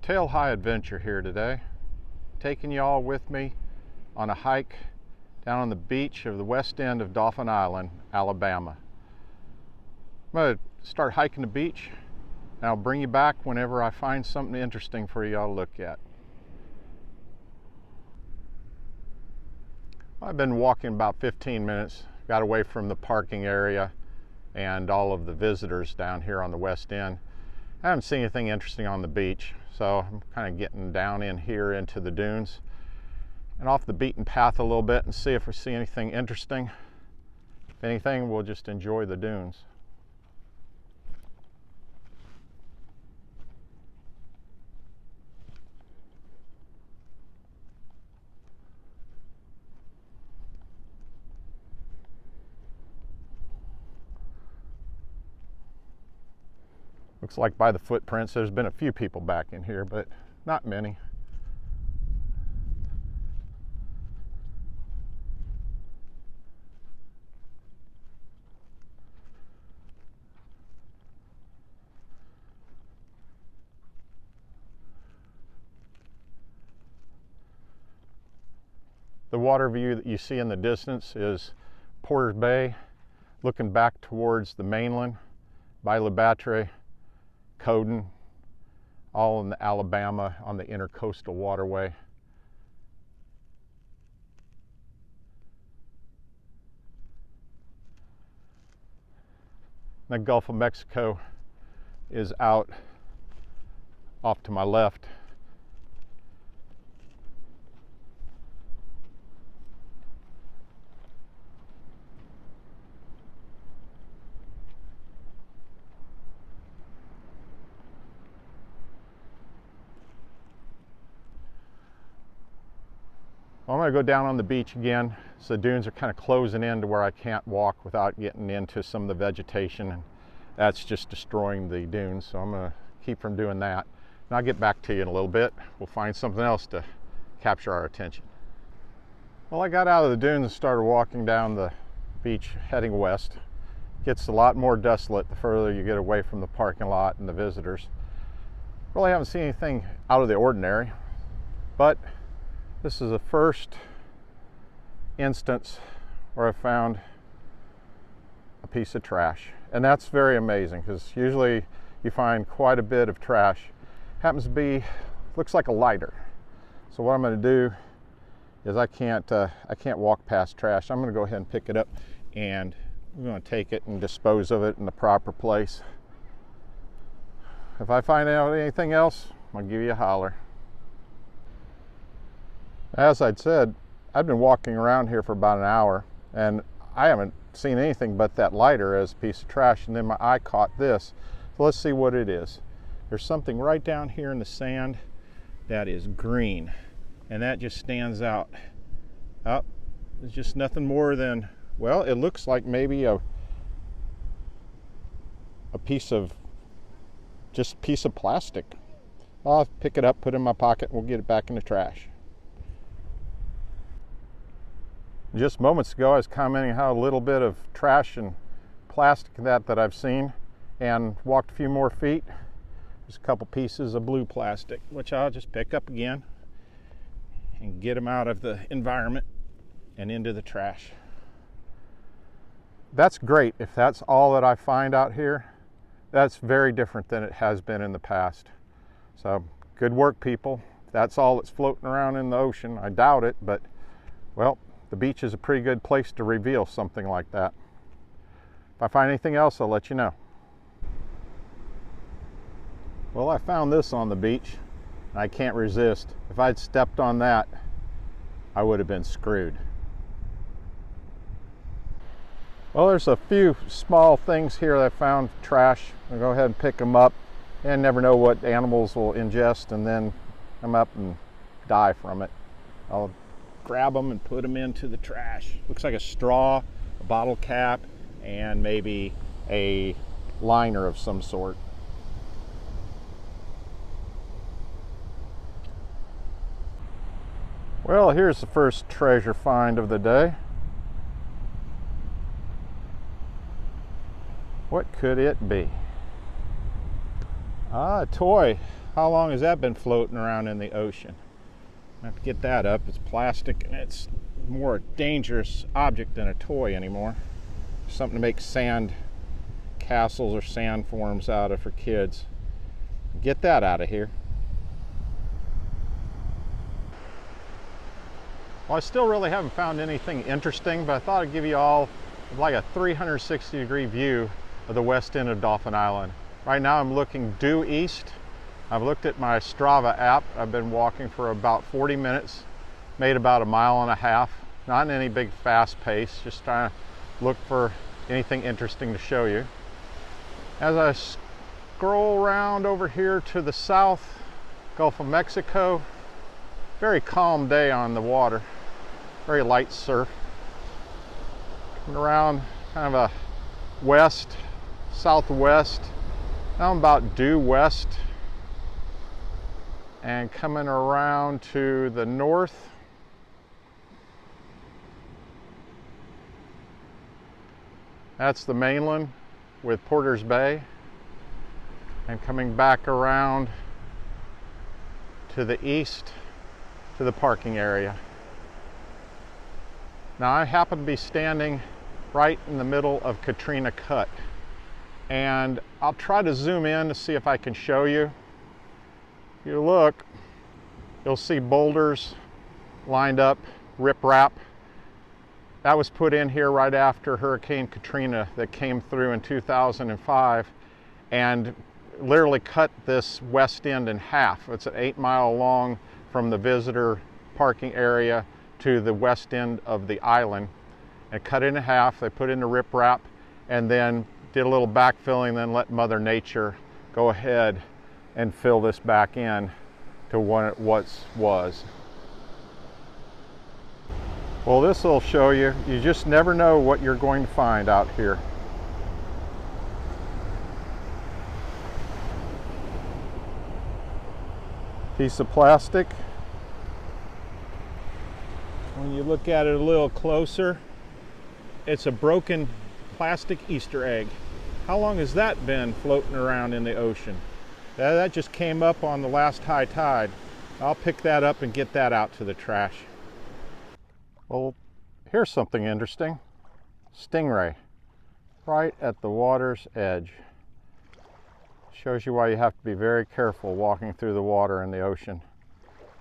Tail High Adventure here today, taking you all with me on a hike down on the beach of the west end of Dauphin Island, Alabama. I'm going to start hiking the beach and I'll bring you back whenever I find something interesting for you all to look at. I've been walking about 15 minutes, got away from the parking area and all of the visitors down here on the west end. I haven't seen anything interesting on the beach, so I'm kind of getting down in here into the dunes and off the beaten path a little bit and see if we see anything interesting. If anything, we'll just enjoy the dunes. Looks like by the footprints, there's been a few people back in here, but not many. The water view that you see in the distance is Porter's Bay, looking back towards the mainland by Le Battery, Coden, all in Alabama on the intercoastal waterway. The Gulf of Mexico is out off to my left. I'm going to go down on the beach again. So the dunes are kind of closing in to where I can't walk without getting into some of the vegetation, and that's just destroying the dunes. So I'm going to keep from doing that. And I'll get back to you in a little bit. We'll find something else to capture our attention. Well, I got out of the dunes and started walking down the beach heading west. It gets a lot more desolate the further you get away from the parking lot and the visitors. Really haven't seen anything out of the ordinary, but this is the first instance where I found a piece of trash. And that's very amazing, because usually you find quite a bit of trash. Happens to be, looks like a lighter. So what I'm going to do is I can't walk past trash. I'm going to go ahead and pick it up, and I'm going to take it and dispose of it in the proper place. If I find out anything else, I'll give you a holler. As I'd said, I've been walking around here for about an hour, and I haven't seen anything but that lighter as a piece of trash, and then my eye caught this. So let's see what it is. There's something right down here in the sand that is green, and that just stands out. Oh, it's just nothing more than, well, it looks like maybe a piece of plastic. I'll pick it up, put it in my pocket, and we'll get it back in the trash. Just moments ago, I was commenting how a little bit of trash and plastic that I've seen, and walked a few more feet. There's a couple pieces of blue plastic, which I'll just pick up again and get them out of the environment and into the trash. That's great. If that's all that I find out here, that's very different than it has been in the past. So good work, people. If that's all that's floating around in the ocean, I doubt it, but well, the beach is a pretty good place to reveal something like that. If I find anything else, I'll let you know. Well, I found this on the beach, and I can't resist. If I'd stepped on that, I would have been screwed. Well, there's a few small things here that I found trash. I'll go ahead and pick them up, and never know what animals will ingest and then come up and die from it. I'll grab them and put them into the trash. Looks like a straw, a bottle cap, and maybe a liner of some sort. Well, here's the first treasure find of the day. What could it be? Ah, a toy. How long has that been floating around in the ocean? I have to get that up. It's plastic and it's more dangerous object than a toy anymore. Something to make sand castles or sand forms out of for kids. Get that out of here. Well, I still really haven't found anything interesting, but I thought I'd give you all like a 360-degree view of the west end of Dauphin Island. Right now I'm looking due east. I've looked at my Strava app. I've been walking for about 40 minutes, made about 1.5 miles, not in any big fast pace, just trying to look for anything interesting to show you. As I scroll around over here to the south, Gulf of Mexico, very calm day on the water, very light surf. Coming around kind of a west, southwest, now I'm about due west, and coming around to the north, that's the mainland with Porter's Bay, and coming back around to the east to the parking area. Now I happen to be standing right in the middle of Katrina Cut, and I'll try to zoom in to see if I can show you. If you look, you'll see boulders lined up, riprap. That was put in here right after Hurricane Katrina that came through in 2005 and literally cut this west end in half. It's an 8-mile long from the visitor parking area to the west end of the island, and cut it in half. They put in the riprap and then did a little backfilling, then let Mother Nature go ahead and fill this back in to what it was. Well, this will show you, you just never know what you're going to find out here. Piece of plastic. When you look at it a little closer, it's a broken plastic Easter egg. How long has that been floating around in the ocean? That just came up on the last high tide. I'll pick that up and get that out to the trash. Well, here's something interesting. Stingray, right at the water's edge. Shows you why you have to be very careful walking through the water in the ocean.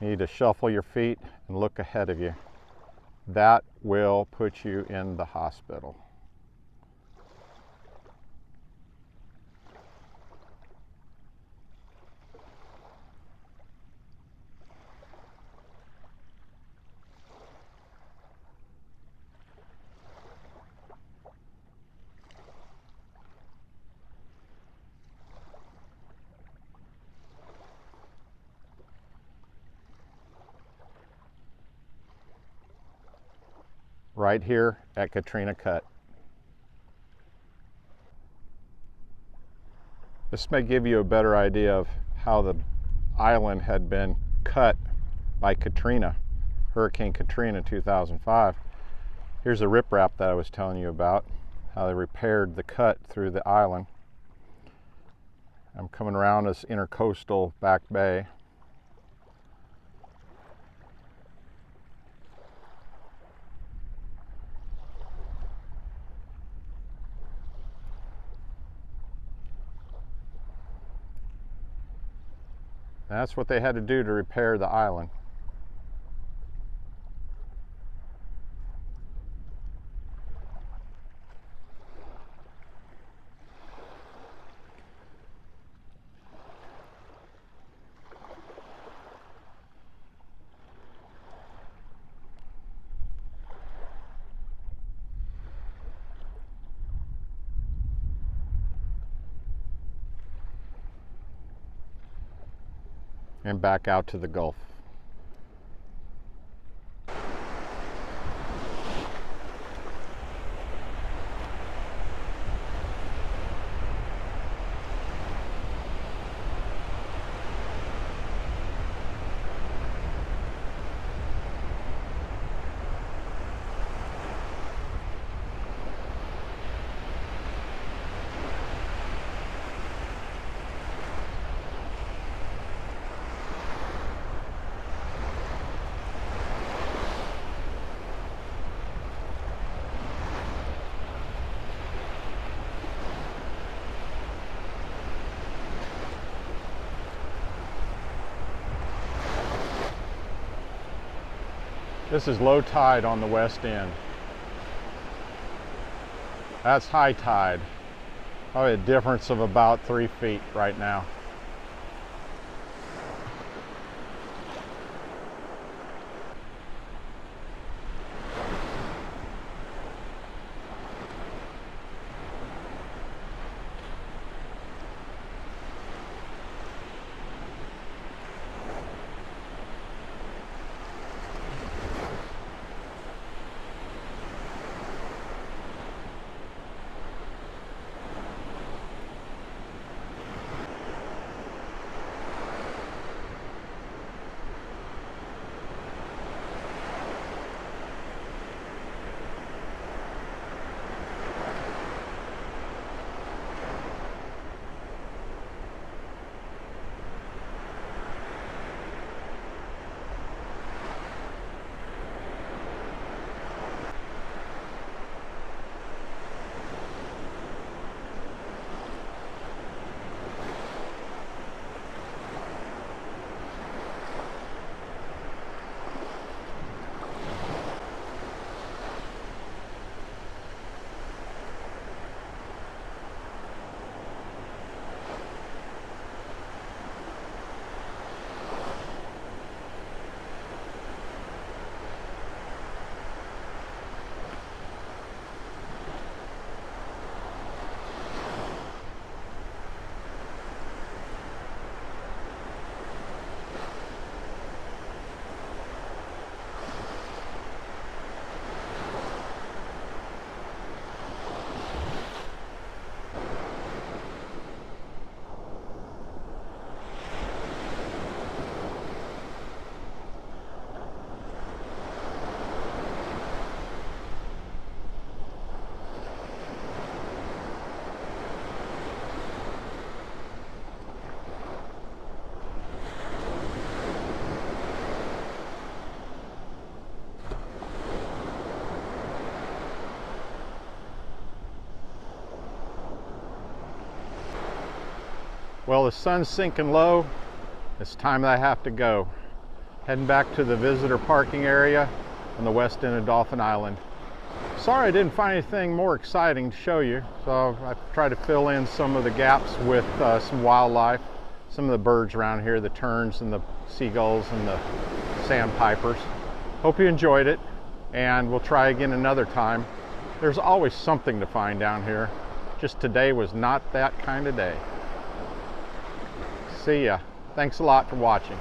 You need to shuffle your feet and look ahead of you. That will put you in the hospital. Right here at Katrina Cut. This may give you a better idea of how the island had been cut by Katrina, Hurricane Katrina in 2005. Here's the riprap that I was telling you about, how they repaired the cut through the island. I'm coming around this intercoastal back bay. That's what they had to do to repair the island. And back out to the Gulf. This is low tide on the west end. That's high tide. Probably a difference of about 3 feet right now. Well, the sun's sinking low. It's time that I have to go. Heading back to the visitor parking area on the west end of Dauphin Island. Sorry I didn't find anything more exciting to show you, so I tried to fill in some of the gaps with some wildlife. Some of the birds around here, the terns and the seagulls and the sandpipers. Hope you enjoyed it, and we'll try again another time. There's always something to find down here. Just today was not that kind of day. See ya. Thanks a lot for watching.